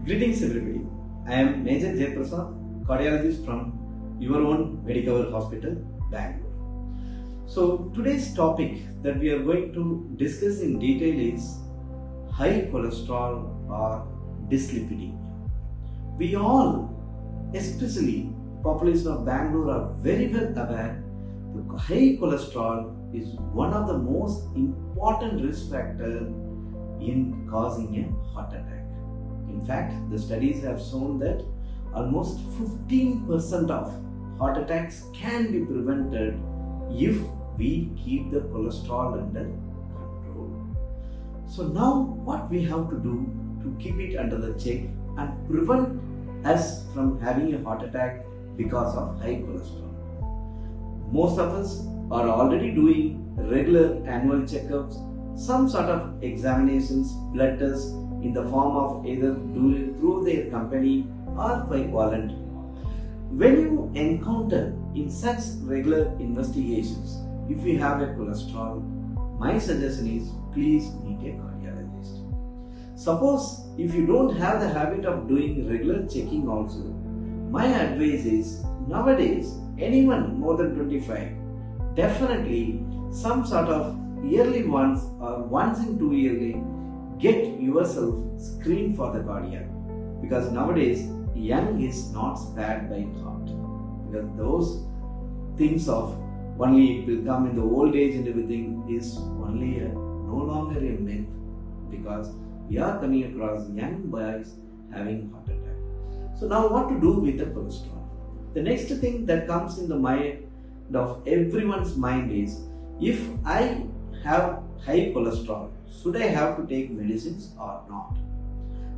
Greetings everybody. I am Major Jayaprasad, cardiologist from your own Medicover hospital, Bangalore. So today's topic that we are going to discuss in detail is high cholesterol or dyslipidemia. We all, especially population of Bangalore, are very well aware that high cholesterol is one of the most important risk factors in causing a heart attack. In fact, the studies have shown that almost 15% of heart attacks can be prevented if we keep the cholesterol under control. So now what we have to do to keep it under the check and prevent us from having a heart attack because of high cholesterol. Most of us are already doing regular annual checkups, some sort of examinations, blood tests in the form of either through their company or by voluntary. When you encounter in such regular investigations, if you have a cholesterol, my suggestion is please meet a cardiologist. Suppose if you don't have the habit of doing regular checking also, my advice is nowadays anyone more than 25, definitely some sort of yearly once or once in 2 yearly get yourself screened for the cardiac, because nowadays young is not spared by thought, because those things of only it will come in the old age and everything is only no longer a myth, because we are coming across young boys having heart attack. So now what to do with the cholesterol? The next thing that comes in the mind of everyone's mind is, if I have high cholesterol, should I have to take medicines or not?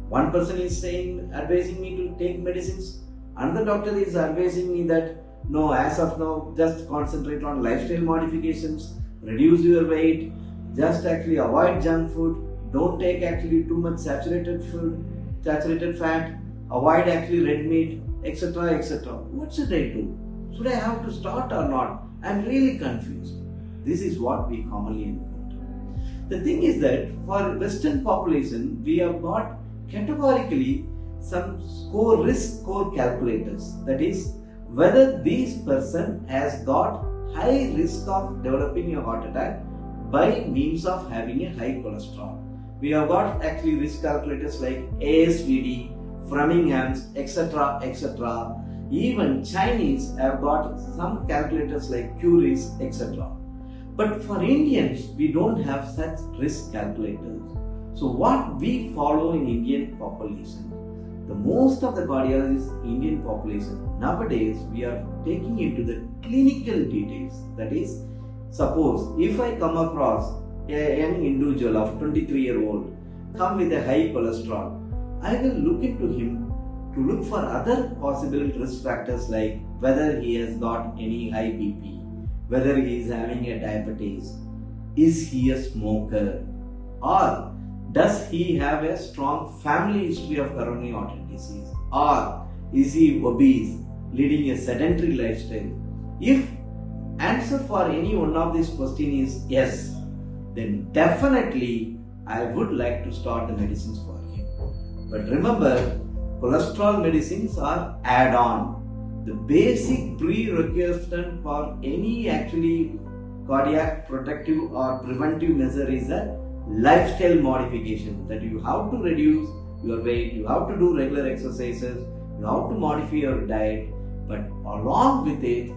One person is advising me to take medicines. Another doctor is advising me that no, as of now, just concentrate on lifestyle modifications, reduce your weight, just actually avoid junk food, don't take actually too much saturated food, saturated fat, avoid actually red meat, etc. etc. What should I do? Should I have to start or not? I'm really confused. This is what we commonly encounter. The thing is that for Western population, we have got categorically some risk score calculators. That is, whether this person has got high risk of developing a heart attack by means of having a high cholesterol. We have got actually risk calculators like ASVD, Framingham's, etc. etc. Even Chinese have got some calculators like Curie's, etc. But for Indians, we don't have such risk calculators. So what we follow in Indian population, the most of the cardiologists Indian population, nowadays we are taking into the clinical details. That is, suppose if I come across a young individual of 23-year-old come with a high cholesterol, I will look into him to look for other possible risk factors like whether he has got any high BP, whether he is having a diabetes, is he a smoker, or does he have a strong family history of coronary artery disease, or is he obese, leading a sedentary lifestyle. If answer for any one of these questions is yes, then definitely I would like to start the medicines for him. But remember, cholesterol medicines are add-on. The basic prerequisite for any actually cardiac protective or preventive measure is a lifestyle modification, that you have to reduce your weight, you have to do regular exercises, you have to modify your diet. But along with it,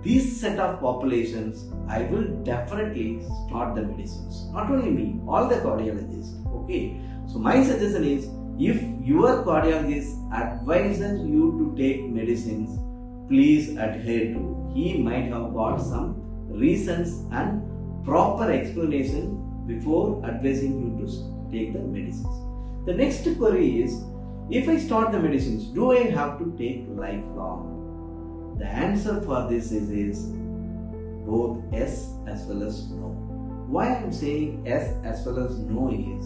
this set of populations, I will definitely start the medicines. Not only me, all the cardiologists. Okay. So my suggestion is, if your cardiologist advises you to take medicines, please adhere to. He might have got some reasons and proper explanation before advising you to take the medicines. The next query is, if I start the medicines, do I have to take lifelong? The answer for this is both yes as well as no. Why I am saying yes as well as no is,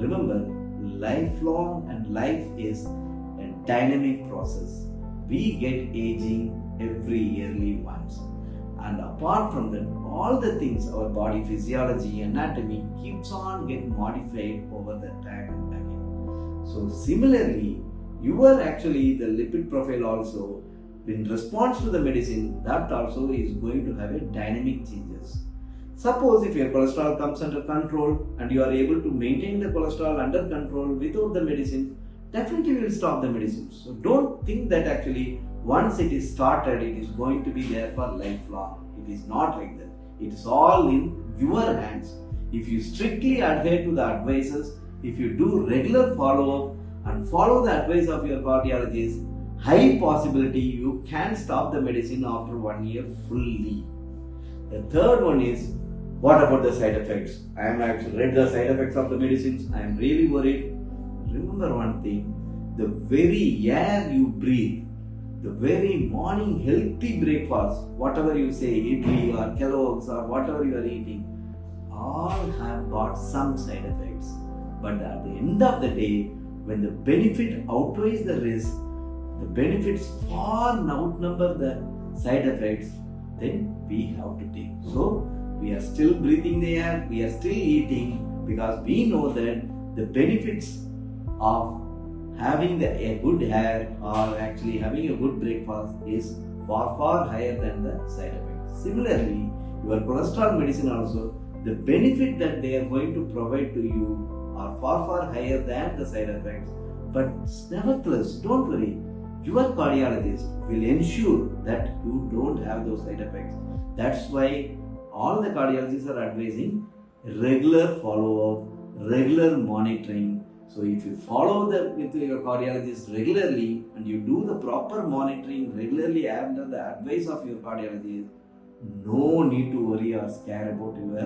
remember, lifelong and life is a dynamic process. We get aging every yearly once, and apart from that, all the things, our body physiology, anatomy keeps on getting modified over the time and again. So similarly, your actually the lipid profile also in response to the medicine, that also is going to have a dynamic changes. Suppose if your cholesterol comes under control and you are able to maintain the cholesterol under control without the medicine, definitely you will stop the medicine. So don't think that actually once it is started, it is going to be there for lifelong. It is not like that. It is all in your hands. If you strictly adhere to the advices, if you do regular follow-up and follow the advice of your cardiologist, high possibility you can stop the medicine after 1 year fully. The third one is, what about the side effects? I am actually read the side effects of the medicines. I am really worried. Remember one thing, the very air you breathe, the very morning healthy breakfast, whatever you say, idli or Kellogg's or whatever you are eating, all have got some side effects. But at the end of the day, when the benefit outweighs the risk, the benefits far outnumber the side effects, then we have to take. So, we are still breathing the air, we are still eating, because we know that the benefits of having a good hair or actually having a good breakfast is far higher than the side effects. Similarly, your cholesterol medicine also, the benefit that they are going to provide to you are far higher than the side effects. But nevertheless, don't worry, your cardiologist will ensure that you don't have those side effects. That's why all the cardiologists are advising regular follow-up, regular monitoring. So if you follow with your cardiologist regularly and you do the proper monitoring regularly under the advice of your cardiologist, no need to worry or scare about your